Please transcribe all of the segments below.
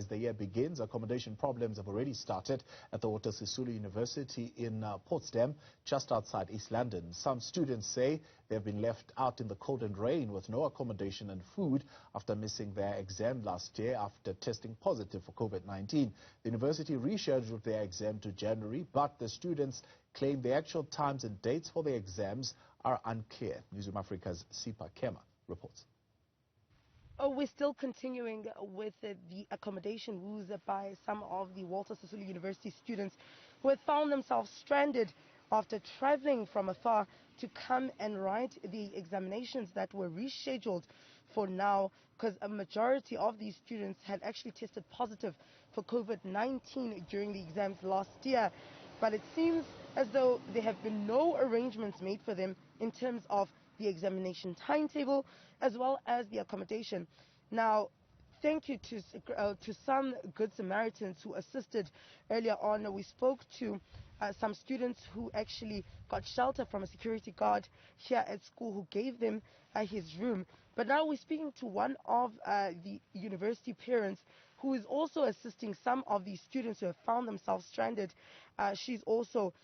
as the year begins. Accommodation problems have already started at the Walter Sisulu University in Potsdam, just outside East London. Some students say they have been left out in the cold and rain with no accommodation and food after missing their exam last year after testing positive for COVID-19. The university rescheduled their exam to January, but the students claim the actual times and dates for the exams are unclear. Newzroom Afrika's Sipa Kema reports. We're still continuing with the accommodation woes by some of the Walter Sisulu University students who have found themselves stranded after traveling from afar to come and write the examinations that were rescheduled for now, because a majority of these students had actually tested positive for COVID-19 during the exams last year. But it seems as though there have been no arrangements made for them in terms of the examination timetable as well as the accommodation. Now, thank you to some good Samaritans who assisted earlier on. We spoke to some students who actually got shelter from a security guard here at school who gave them his room. But now we're speaking to one of the university parents who is also assisting some of these students who have found themselves stranded. She's also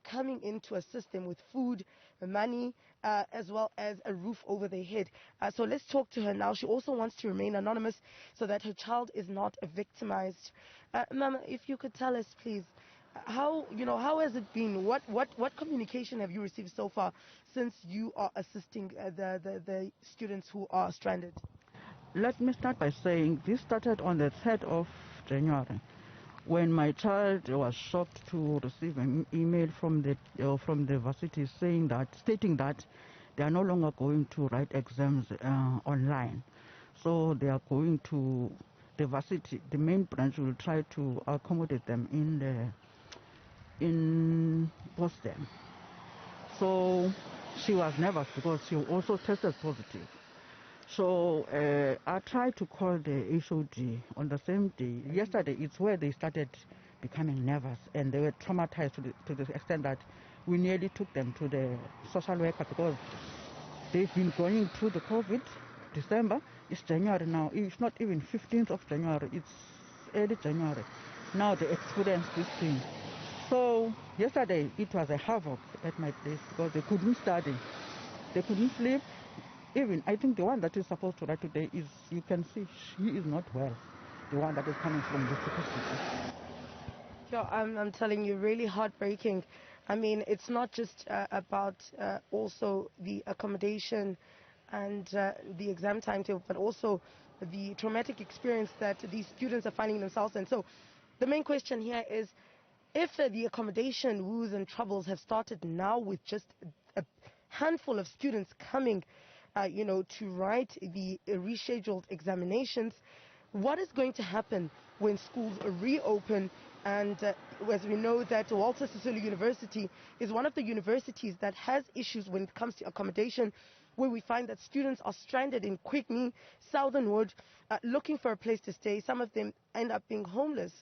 coming in to assist them with food, money, as well as a roof over their head. So let's talk to her now. She also wants to remain anonymous so that her child is not victimized. Mama, if you could tell us, please, how has it been? What communication have you received so far since you are assisting the students who are stranded? Let me start by saying this started on the 3rd of January. When my child was shocked to receive an email from the university stating that they are no longer going to write exams online, so they are going to the varsity. The main branch will try to accommodate them in Potsdam. So she was nervous because she also tested positive. So I tried to call the HOD on the same day. Yesterday, it's where they started becoming nervous and they were traumatized to the extent that we nearly took them to the social worker because they've been going through the COVID. December, it's January now. It's not even 15th of January. It's early January. Now they experience this thing. So yesterday, it was a havoc at my place because they couldn't study. They couldn't sleep. Even, I think the one that is supposed to write today is, you can see, she is not well. The one that is coming from the city. Sure, I'm telling you, really heartbreaking. I mean, it's not just about also the accommodation and the exam timetable, but also the traumatic experience that these students are finding themselves in. So the main question here is, if the accommodation woes and troubles have started now with just a handful of students coming to write the rescheduled examinations, what is going to happen when schools reopen? And as we know that Walter Sisulu University is one of the universities that has issues when it comes to accommodation, where we find that students are stranded in Quickney, Southernwood, looking for a place to stay. Some of them end up being homeless.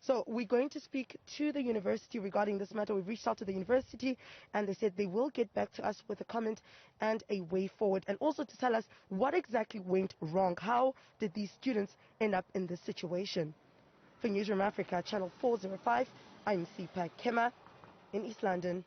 So we're going to speak to the university regarding this matter. We've reached out to the university and they said they will get back to us with a comment and a way forward, and also to tell us what exactly went wrong. How did these students end up in this situation? For Newzroom Afrika, Channel 405, I'm Sipa Kema in East London.